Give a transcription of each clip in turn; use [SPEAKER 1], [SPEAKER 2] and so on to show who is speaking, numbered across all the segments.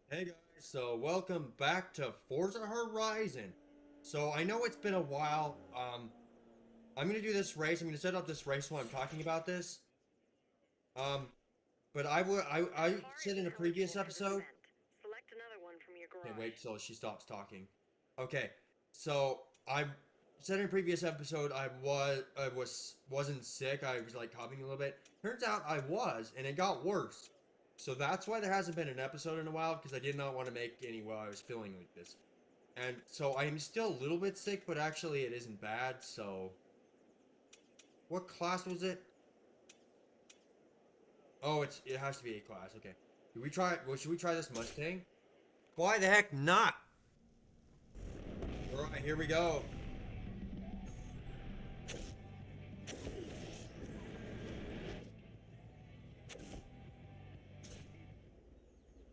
[SPEAKER 1] Hey guys, so welcome back to Forza Horizon. So I know it's been a while. I'm gonna do this race. I'm gonna set up this race while I'm talking about this. Um, but I
[SPEAKER 2] Your car
[SPEAKER 1] said in a
[SPEAKER 2] isn't
[SPEAKER 1] previous
[SPEAKER 2] eligible for this
[SPEAKER 1] episode.
[SPEAKER 2] event. Select another one from your
[SPEAKER 1] Okay,
[SPEAKER 2] garage.
[SPEAKER 1] wait till she stops talking. Okay, so I said in a previous episode I wasn't sick. I was like coughing a little bit. Turns out I was, and it got worse. So that's why there hasn't been an episode in a while because I did not want to make any while I was feeling like this. And so I'm still a little bit sick, but actually it isn't bad. So what class was it? Oh, it has to be a class. Okay. Do we try? Well, should we try this Mustang? Why the heck not? All right, here we go.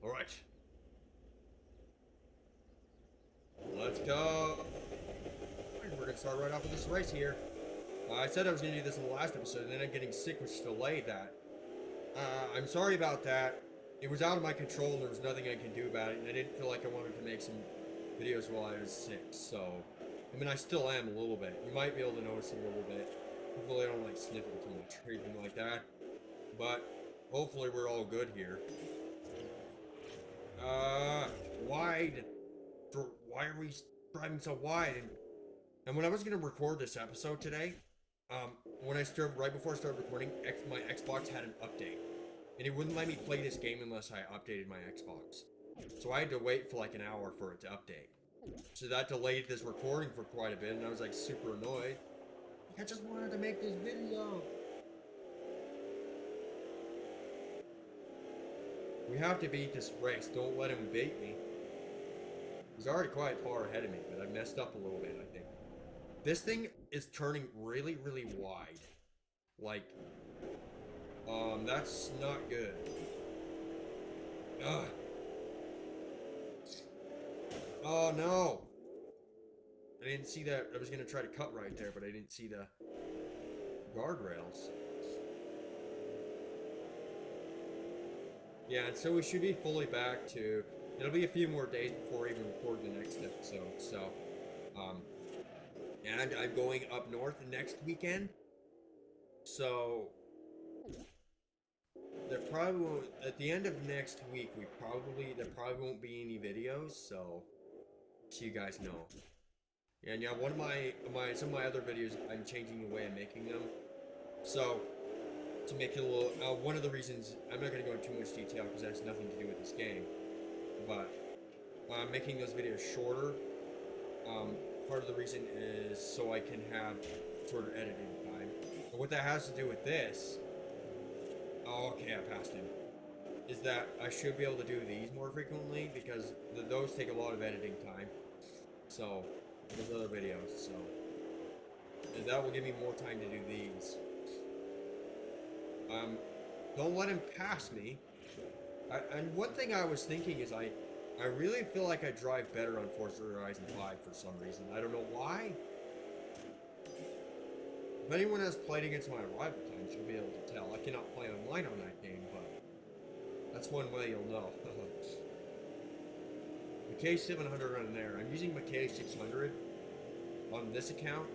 [SPEAKER 1] All right, let's go. We're gonna start right off with this race here. I said I was gonna do this in the last episode, and then I'm getting sick, which delayed that. I'm sorry about that. It was out of my control, and there was nothing I could do about it, and I didn't feel like I wanted to make some videos while I was sick, so... I mean, I still am a little bit. You might be able to notice a little bit. Hopefully I don't, like, sniffle too much or anything like that. But, hopefully we're all good here. Uh, wide. Why are we driving so wide? And when I was going to record this episode today, when I started, right before I started recording, my Xbox had an update. And it wouldn't let me play this game unless I updated my Xbox. So I had to wait for like an hour for it to update. So that delayed this recording for quite a bit, and I was like super annoyed. I just wanted to make this video. We have to beat this race. Don't let him beat me. He's already quite far ahead of me, but I messed up a little bit, I think. This thing is turning really, really wide. Like, that's not good. Ugh. Oh no! I didn't see that. I was gonna try to cut right there, but I didn't see the guardrails. Yeah, and so we should be fully back to. It'll be a few more days before we even record the next episode. So, um, and I'm going up north next weekend. So there probably won't, at the end of next week. There probably won't be any videos. So you guys know. And yeah, one of some of my other videos, I'm changing the way I'm making them. So to make it a little, one of the reasons I'm not going to go into too much detail because that has nothing to do with this game, but I'm making those videos shorter. Part of the reason is so I can have shorter editing time. But what that has to do with this, oh, okay, I passed him, is that I should be able to do these more frequently because those take a lot of editing time. So those other videos, so and that will give me more time to do these. Don't let him pass me. And one thing I was thinking is I really feel like I drive better on Forza Horizon 5 for some reason. I don't know why. If anyone has played against my arrival time, you'll be able to tell. I cannot play online on that game, but that's one way you'll know. The K700 on there. I'm using my K600 on this account.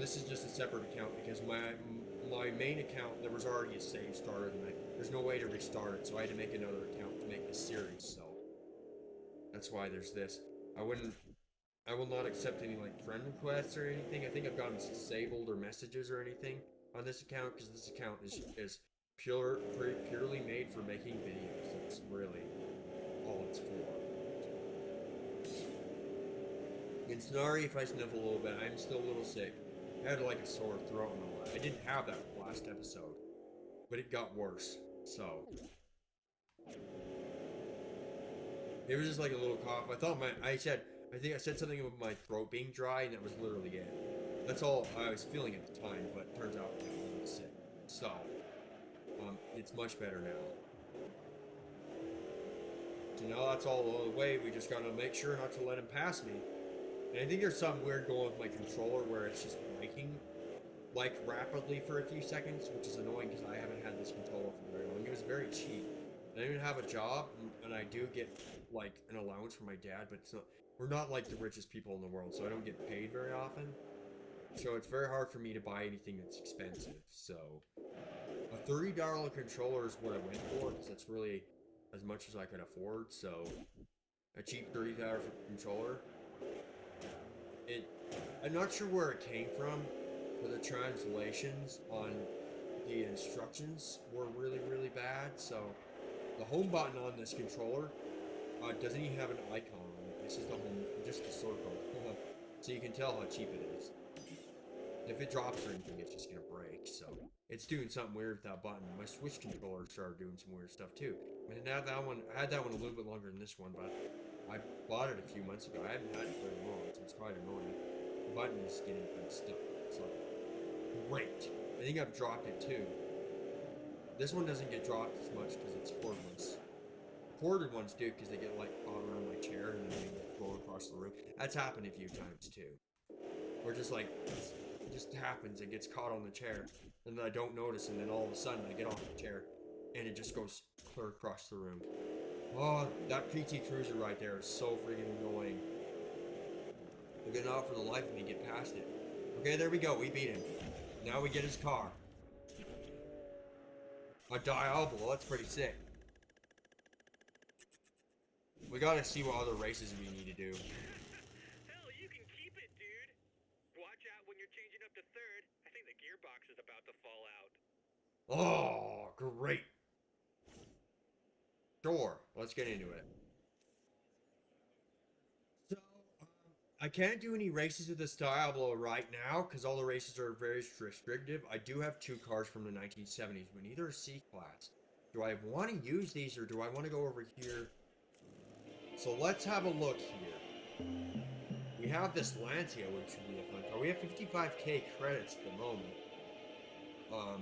[SPEAKER 1] This is just a separate account because my main account, there was already a save started, and there's no way to restart it, so I had to make another account to make this series. So that's why there's this. I will not accept any like friend requests or anything. I think I've gotten disabled or messages or anything on this account because this account is purely made for making videos. That's really all it's for. And sorry if I sniffle a little bit. I'm still a little sick. I had like a sore throat and all that. I didn't have that last episode, but it got worse. So it was just like a little cough. I think I said something about my throat being dry, and that was literally it. That's all I was feeling at the time, but it turns out I was really sick. So it's much better now. So now that's all the way. We just gotta make sure not to let him pass me. And I think there's something weird going with my controller where it's just breaking like rapidly for a few seconds, which is annoying because I haven't had this controller for very long. It was very cheap. I don't even have a job, and I do get like an allowance from my dad, but it's not. We're not like the richest people in the world, so I don't get paid very often. So it's very hard for me to buy anything that's expensive. So a $30 controller is what I went for, because that's really as much as I could afford. So a cheap $30 controller. I'm not sure where it came from, but the translations on the instructions were really, really bad. So the home button on this controller doesn't even have an icon on it. It's just a circle. So you can tell how cheap it is. If it drops or anything, it's just gonna break. So it's doing something weird with that button. My Switch controller started doing some weird stuff too. I mean, now that one, I had that one a little bit longer than this one, but I bought it a few months ago. I haven't had it very long, so it's quite annoying. The button is getting stuck. It's like great. I think I've dropped it too. This one doesn't get dropped as much because it's cordless. Corded ones do because they get like caught around my chair and then they go across the room. That's happened a few times too. Or just like it just happens, it gets caught on the chair, and then I don't notice, and then all of a sudden I get off the chair, and it just goes clear across the room. Oh, that PT Cruiser right there is so freaking annoying. I could not for the life of me get past it. Okay, there we go, we beat him. Now we get his car. A Diablo, that's pretty sick. We gotta see what other races we need to do.
[SPEAKER 3] Hell, you can keep it, dude. Watch out when you're changing up to third. I think the gearbox is about to fall out.
[SPEAKER 1] Oh, great. Sure, let's get into it. So, I can't do any races with this Diablo right now because all the races are very restrictive. I do have 2 cars from the 1970s, but neither are C-Class. Do I want to use these or do I want to go over here? So let's have a look here. We have this Lancia, which should be a fun car. We have 55k credits at the moment. I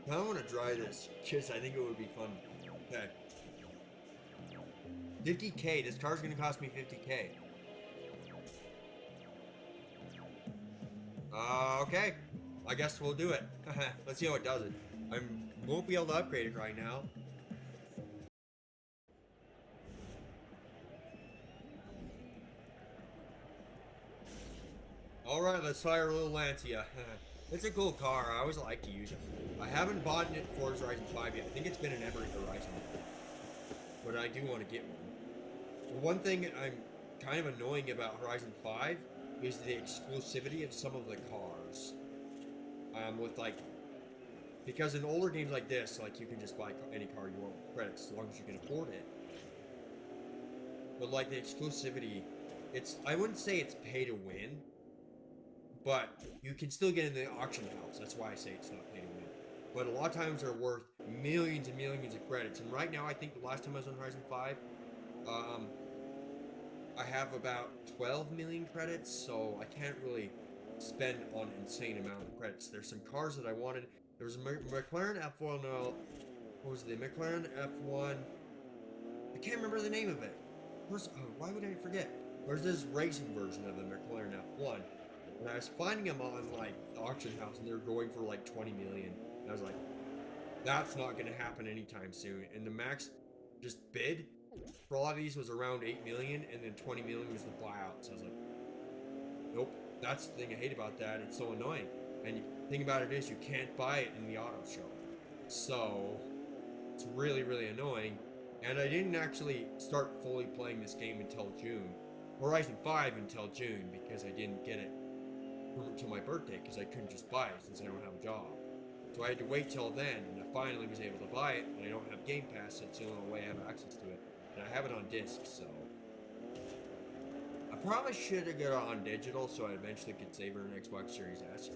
[SPEAKER 1] kind of want to try this because I think it would be fun. Okay. 50k. This car's going to cost me 50k. Okay. I guess we'll do it. Let's see how it does it. I won't be able to upgrade it right now. Alright, let's try our little Lancia. It's a cool car. I always like to use it. I haven't bought it for Forza Horizon 5 yet. I think it's been in every Horizon. But I do want to get one. The one thing I'm kind of annoying about Horizon 5 is the exclusivity of some of the cars. With like... Because in older games like this, like you can just buy any car you want with credits as long as you can afford it. But like the exclusivity, I wouldn't say it's pay to win. But you can still get in the auction house. That's why I say it's not pay to win. But a lot of times they're worth millions and millions of credits. And right now, I think the last time I was on Horizon 5, I have about 12 million credits. So I can't really spend on an insane amount of credits. There's some cars that I wanted. There was a McLaren F1. What was it? The McLaren F1. I can't remember the name of it. Why would I forget? There's this racing version of the McLaren F1. And I was finding them on like the auction house, and they were going for like 20 million. And I was like, that's not going to happen anytime soon. And the max just bid for a lot of these was around 8 million, and then 20 million was the buyout. So I was like, nope. That's the thing I hate about that. It's so annoying. And the thing about it is you can't buy it in the auto show. So it's really, really annoying. And I didn't actually start fully playing this game until June. Horizon 5 until June, because I didn't get it to my birthday because I couldn't just buy it since I don't have a job. So I had to wait till then, and I finally was able to buy it, and I don't have Game Pass, so it's the only way I have access to it. And I have it on disc, so... I probably should have got it on digital so I eventually could save her an Xbox Series S.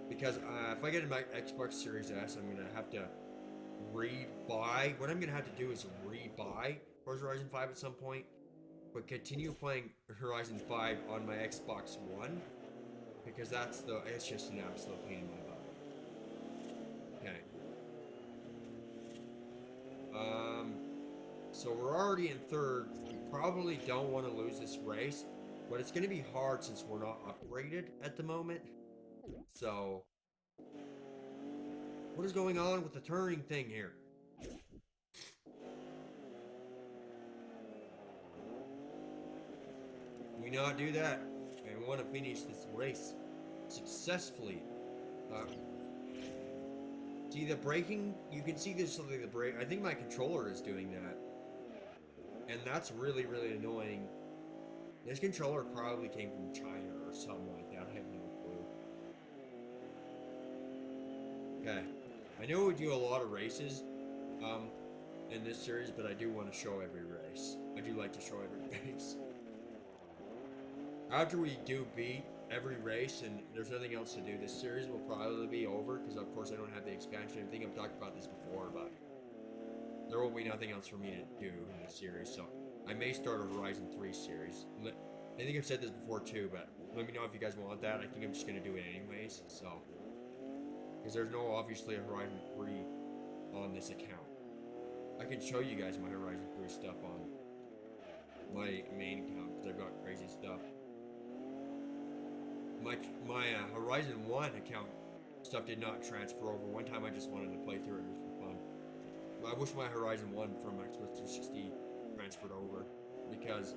[SPEAKER 1] Because if I get an Xbox Series S, I'm going to have to rebuy... What I'm going to have to do is rebuy Forza Horizon 5 at some point, but continue playing Horizon 5 on my Xbox One. Because it's just an absolute pain in my butt. Okay. So we're already in third. We probably don't want to lose this race, but it's going to be hard since we're not upgraded at the moment. So, What is going on with the turning thing here? We not do that. I want to finish this race successfully. See the braking? You can see there's something the brake. I think my controller is doing that, and that's really, really annoying. This controller probably came from China or something like that. I have no clue. Okay, I know we do a lot of races, in this series, but I do want to show every race. I do like to show every race. After we do beat every race and there's nothing else to do, this series will probably be over because of course I don't have the expansion. I think I've talked about this before, but there will be nothing else for me to do in this series, so I may start a Horizon 3 series. I think I've said this before too, but let me know if you guys want that. I think I'm just going to do it anyways, so. Because there's no, obviously, a Horizon 3 on this account. I can show you guys my Horizon 3 stuff on my main account, because I've got crazy stuff. My Horizon 1 account stuff did not transfer over. One time I just wanted to play through it just for fun. I wish my Horizon 1 from Xbox 360 transferred over, because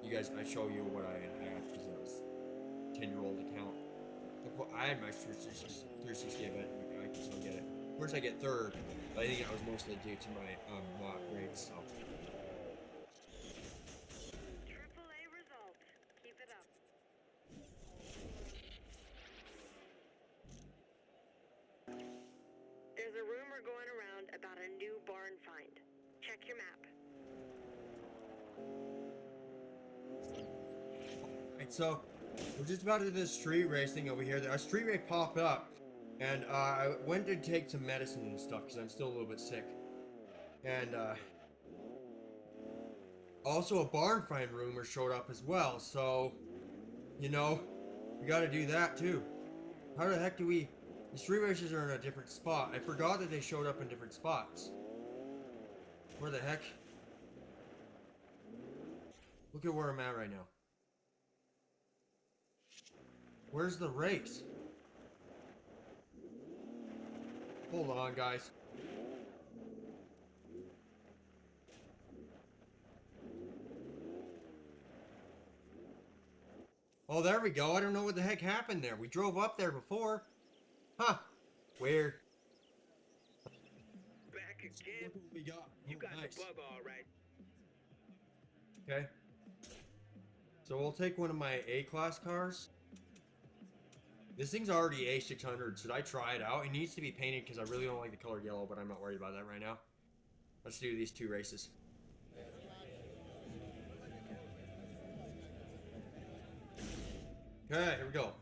[SPEAKER 1] you guys, I show you what I had, because it was a 10-year-old account. If I had my 360 event, I can still get it. Of course I get third, but I think that was mostly due to my mod grades, so.
[SPEAKER 2] AAA results. Keep it up. There's a rumor going around about a new barn find. Check your map.
[SPEAKER 1] Alright, so we're just about to do this street race thing over here. A street race popped up, and I went to take some medicine and stuff because I'm still a little bit sick. And also a barn find rumor showed up as well, so you know, we got to do that too. How the heck do we? The street races are in a different spot. I forgot that they showed up in different spots. Where the heck? Look at where I'm at right now. Where's the race? Hold on, guys. Oh, there we go. I don't know what the heck happened there. We drove up there before. Huh. Weird.
[SPEAKER 3] Back again.
[SPEAKER 1] Look what we got.
[SPEAKER 3] You
[SPEAKER 1] Oh,
[SPEAKER 3] got
[SPEAKER 1] nice.
[SPEAKER 3] the bug all right.
[SPEAKER 1] Okay. So we'll take one of my A-class cars. This thing's already A600. Should I try it out? It needs to be painted because I really don't like the color yellow, but I'm not worried about that right now. Let's do these two races. Okay, here we go.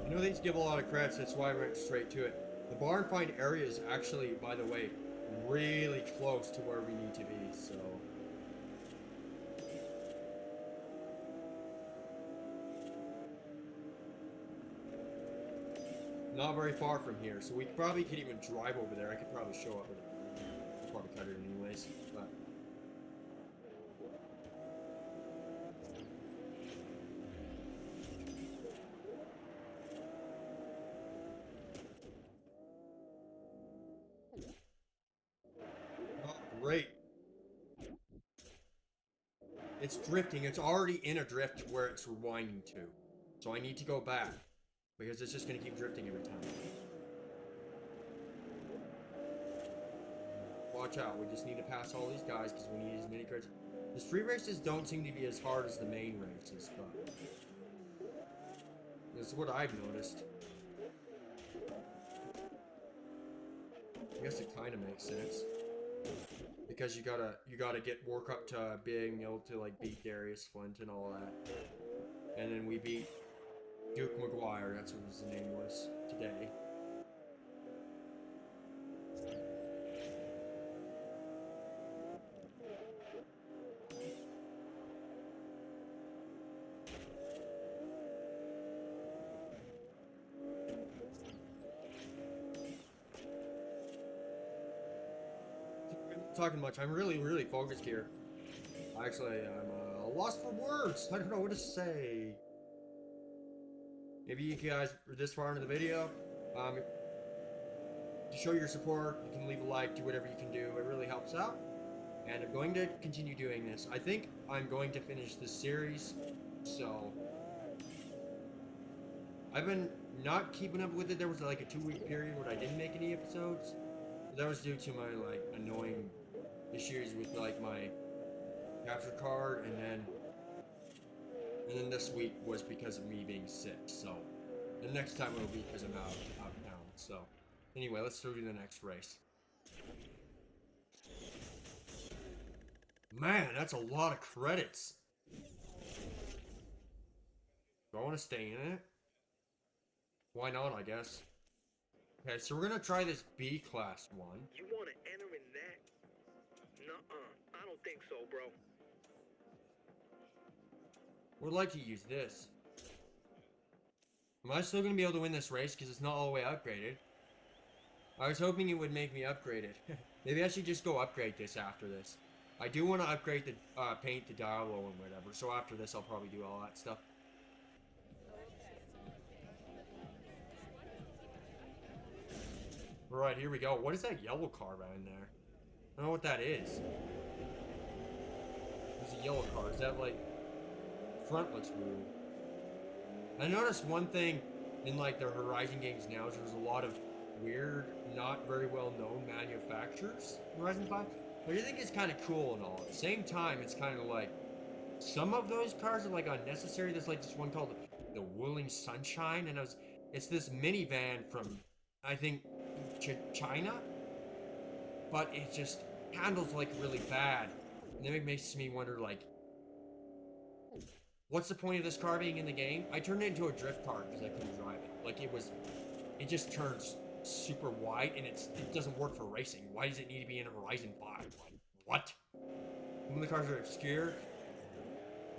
[SPEAKER 1] You know, these give a lot of credits, that's why I went straight to it. The barn find area is actually, by the way, really close to where we need to be, so. Not very far from here, so we probably could even drive over there. I could probably show up with it. I'll probably cut it anyways, but. Oh, great. It's drifting. It's already in a drift where it's rewinding to. So I need to go back. Because it's just going to keep drifting every time. Watch out. We just need to pass all these guys because we need as many credits. The street races don't seem to be as hard as the main races, but this is what I've noticed. I guess it kind of makes sense. Because you gotta work up to being able to like beat Darius Flint and all that. And then we beat Duke Maguire, that's what his name was today. I'm not talking much, I'm really focused here. Actually, I'm lost for words. I don't know what to say. If you guys are this far into the video, to show your support, you can leave a like, do whatever you can do. It really helps out. And I'm going to continue doing this. I think I'm going to finish this series, so I've been not keeping up with it. There was like a 2-week period where I didn't make any episodes. But that was due to my like annoying issues with like my capture card, and then this week was because of me being sick. So the next time it'll be because I'm out of town. So anyway, let's go to the next race. Man, that's a lot of credits. Do I want to stay in it? Why not, I guess. Okay, so we're gonna try this B class one.
[SPEAKER 3] You want to enter in that? Nuh-uh. I don't think so, bro.
[SPEAKER 1] Would like to use this. Am I still gonna be able to win this race? Because it's not all the way upgraded. I was hoping it would make me upgrade it. Maybe I should just go upgrade this after this. I do want to upgrade the paint to Diallo and whatever, so after this I'll probably do all that stuff. Alright, here we go. What is that yellow car behind there? I don't know what that is. There's a yellow car. Is that like... front looks weird. I noticed one thing in like the Horizon games now is there's a lot of weird, not very well known manufacturers in Horizon 5. But I think it's kind of cool and all. At the same time, it's kind of like some of those cars are like unnecessary. There's like this one called the Willing Sunshine, and it's this minivan from I think China, but it just handles like really bad, and then it makes me wonder like, what's the point of this car being in the game? I turned it into a drift car because I couldn't drive it. Like it just turns super wide, and it doesn't work for racing. Why does it need to be in Horizon 5? Like, what? Some of the cars are obscure,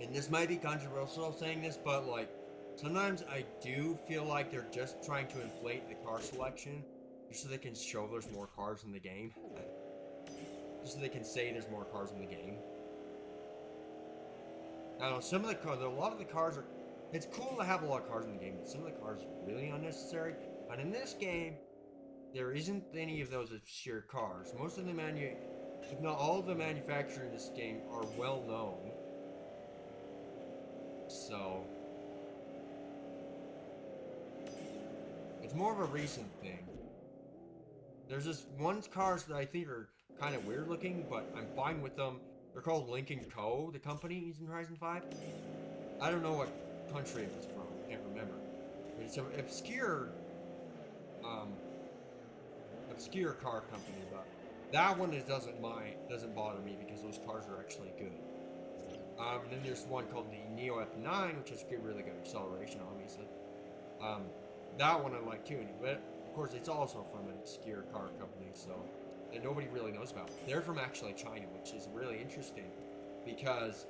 [SPEAKER 1] and this might be controversial saying this, but like, sometimes I do feel like they're just trying to inflate the car selection just so they can show there's more cars in the game. Just so they can say there's more cars in the game. I don't know, some of the cars, a lot of the cars are, it's cool to have a lot of cars in the game, but some of the cars are really unnecessary. And in this game, there isn't any of those obscure cars. Most of the if not all of the manufacturers in this game are well known. So it's more of a recent thing. There's this one cars that I think are kind of weird looking, but I'm fine with them. They're called Lincoln Co., the company in Horizon 5. I don't know what country it was from. I can't remember. But it's an obscure car company, but that one doesn't bother me because those cars are actually good. And then there's one called the Neo F9, which has really good acceleration, obviously. That one I like too, but of course it's also from an obscure car company, so that nobody really knows about. They're from actually China, which is really interesting because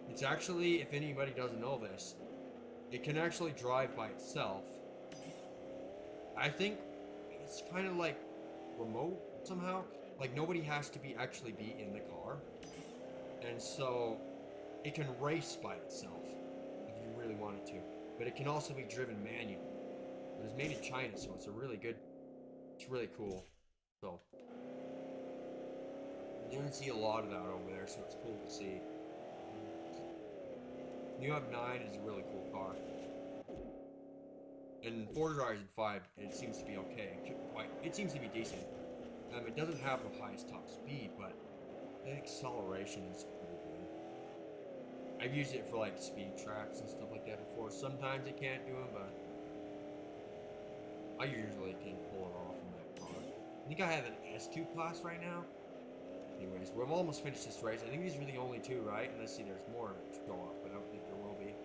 [SPEAKER 1] it's actually, if anybody doesn't know this, it can actually drive by itself. I think it's kind of like remote somehow. Like nobody has to actually be in the car, and so it can race by itself if you really wanted to. But it can also be driven manually. It was made in China, so it's really cool. So you don't see a lot of that over there, so it's cool to see. New F9 is a really cool car. And Forza Horizon 5, it seems to be okay. It seems to be decent. It doesn't have the highest top speed, but the acceleration is pretty good. I've used it for like speed traps and stuff like that before. Sometimes it can't do them, but I usually can pull it off in that car. I think I have an S2 class right now. Anyways, we've almost finished this race. I think these are the only two, right? And let's see, there's more to go off, but I don't think there will be.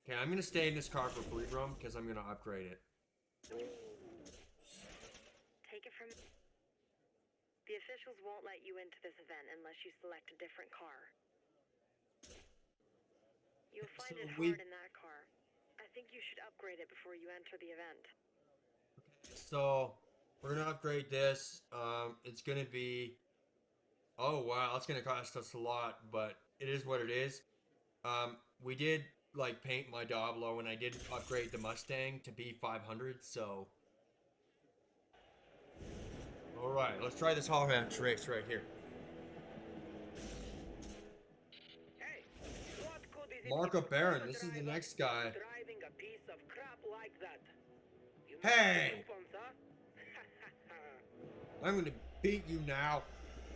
[SPEAKER 1] Okay, I'm gonna stay in this car for free roam because I'm gonna upgrade it.
[SPEAKER 2] Take it from... The officials won't let you into this event unless you select a different car. You'll find it hard in that car. I think you should upgrade it before you enter the event.
[SPEAKER 1] So, We're gonna upgrade this. It's gonna be. Oh wow, it's gonna cost us a lot, but it is what it is. We did like paint my Diablo, and I did upgrade the Mustang to be 500. So, all right, let's try this Hall Ranch race right here.
[SPEAKER 3] Hey, what good is it
[SPEAKER 1] Marco
[SPEAKER 3] if a
[SPEAKER 1] Baron,
[SPEAKER 3] Forza
[SPEAKER 1] this is the
[SPEAKER 3] driver
[SPEAKER 1] next guy.
[SPEAKER 3] is driving a piece of crap like that? You
[SPEAKER 1] Hey!
[SPEAKER 3] coupons, huh?
[SPEAKER 1] I'm gonna beat you now.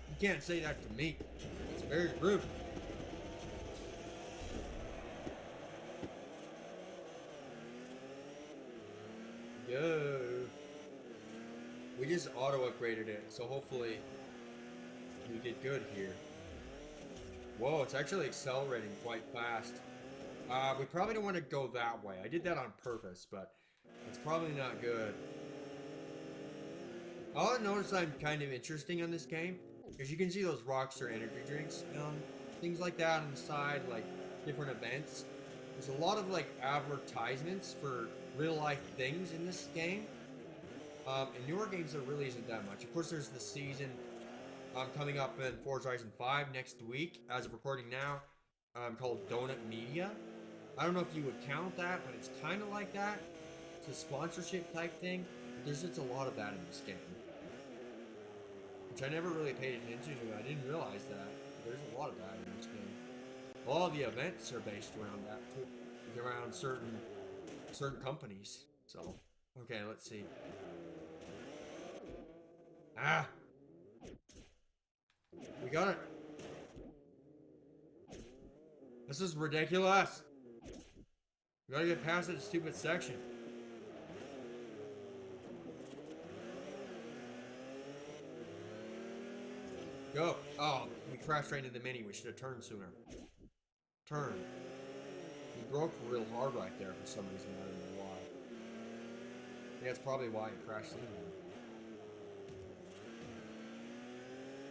[SPEAKER 1] You can't say that to me. It's very rude. Yo. We just auto upgraded it, so hopefully we get good here. Whoa, it's actually accelerating quite fast. We probably don't want to go that way. I did that on purpose, but it's probably not good. All I noticed I'm kind of interesting on this game is you can see those Rockstar energy drinks, things like that on the side, like different events. There's a lot of like advertisements for real life things in this game. In newer games there really isn't that much. Of course there's the season coming up in Forza Horizon 5 next week, as of recording now, called Donut Media. I don't know if you would count that, but it's kind of like that. It's a sponsorship type thing. There's just a lot of that in this game, which I never really paid attention to. I didn't realize that. There's a lot of that in this game. All the events are based around that too, around certain companies. So, okay, let's see. Ah, we got it. This is ridiculous. We gotta get past that stupid section. Go. Oh, we crashed right into the mini. We should have turned sooner. Turn. We broke real hard right there for some reason. I don't know why. Yeah, that's probably why it crashed into me.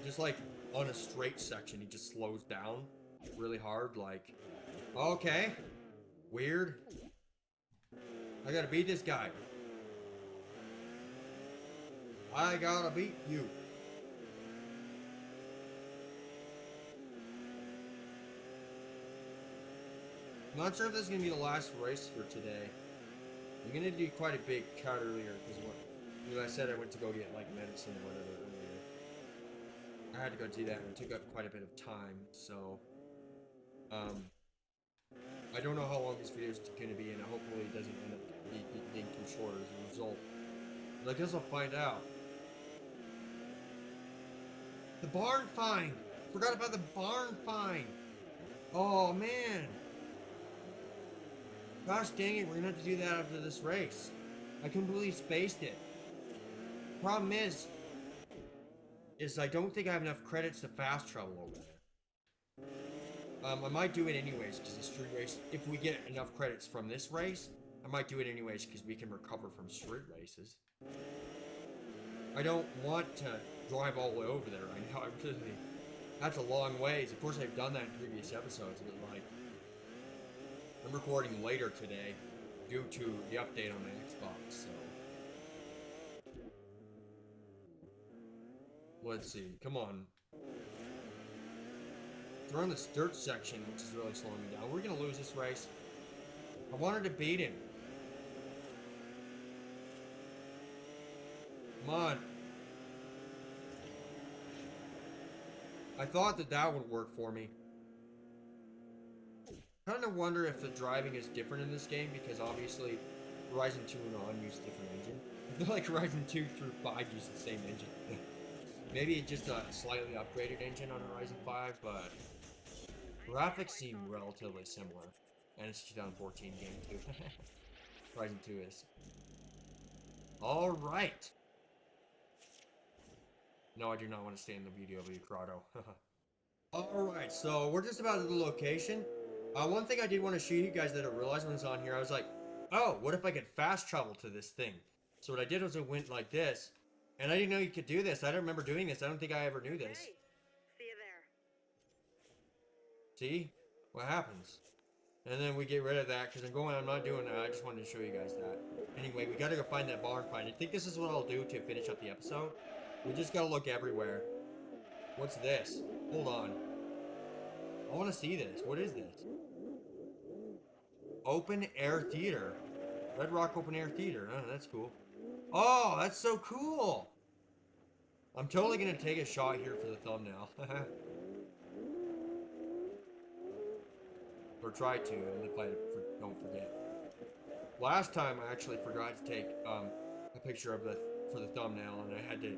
[SPEAKER 1] Just like on a straight section, he just slows down really hard. Like, okay, weird. I gotta beat this guy. I gotta beat you. I'm not sure if this is gonna be the last race for today. I'm gonna do quite a big cut earlier because I said I went to go get like medicine or whatever earlier. I had to go do that and it took up quite a bit of time. So, I don't know how long this video is gonna be, and hopefully it doesn't end up being too short as a result. But I guess I'll find out. The barn find! Forgot about the barn find! Oh man! Gosh dang it, we're gonna have to do that after this race. I completely spaced it. Problem is I don't think I have enough credits to fast travel over there. I might do it anyways, because the street race, if we get enough credits from this race, I might do it anyways, because we can recover from street races. I don't want to drive all the way over there right now. That's a long ways. Of course, I've done that in previous episodes, but like, I'm recording later today due to the update on my Xbox, so. Let's see, come on. We're on this dirt section, which is really slowing me down. We're gonna lose this race. I wanted to beat him. Come on. I thought that would work for me. I kind of wonder if the driving is different in this game, because obviously Horizon 2 and on use a different engine. I feel like Horizon 2 through 5 use the same engine. Maybe it's just a slightly upgraded engine on Horizon 5, but graphics seem relatively similar. And it's a 2014 game too. Horizon 2 is. Alright! No, I do not want to stay in the video of Crotto. Alright, so we're just about at the location. One thing I did want to show you guys that I realized when I was on here, I was like, oh, what if I could fast travel to this thing? So what I did was I went like this, and I didn't know you could do this. I don't remember doing this. I don't think I ever knew this.
[SPEAKER 2] Hey, see you there.
[SPEAKER 1] See? What happens? And then we get rid of that, because I'm not doing that. I just wanted to show you guys that. Anyway, we gotta go find that barn find. I think this is what I'll do to finish up the episode. We just gotta look everywhere. What's this? Hold on. I want to see this. What is this? Open Air Theater. Red Rock Open Air Theater. Oh, that's cool. Oh, that's so cool. I'm totally gonna take a shot here for the thumbnail. Or try to, and if I don't forget. Last time I actually forgot to take a picture of for the thumbnail, and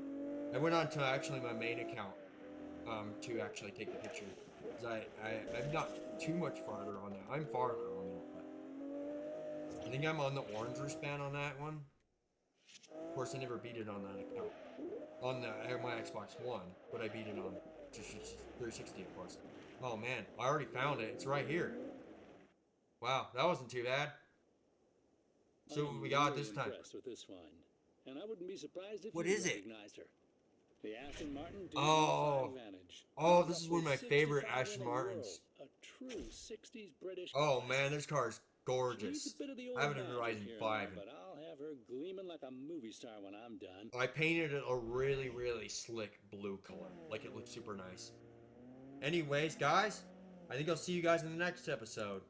[SPEAKER 1] I went on to actually my main account to actually take the picture. Because I'm not too much farther on that. I'm farther on that, but I think I'm on the orange wristband on that one. Of course, I never beat it on that account. On my Xbox One, but I beat it on 360, of course. Oh man, I already found it. It's right here. Wow, that wasn't too bad. So what we got this time?
[SPEAKER 4] With this find, and I wouldn't be surprised if
[SPEAKER 1] What
[SPEAKER 4] you
[SPEAKER 1] is it?
[SPEAKER 4] recognized her. The Aston Martin Duke
[SPEAKER 1] Oh.
[SPEAKER 4] Advantage.
[SPEAKER 1] Oh, this is one of my favorite Aston Martins.
[SPEAKER 4] A true 60s British.
[SPEAKER 1] Oh man, this car is gorgeous.
[SPEAKER 4] She's a bit of the old
[SPEAKER 1] I have it in
[SPEAKER 4] guard
[SPEAKER 1] Horizon
[SPEAKER 4] here,
[SPEAKER 1] 5.
[SPEAKER 4] but I'll have her gleaming like a movie star when I'm done.
[SPEAKER 1] I painted it a really, really slick blue color. Like, it looks super nice. Anyways, guys, I think I'll see you guys in the next episode.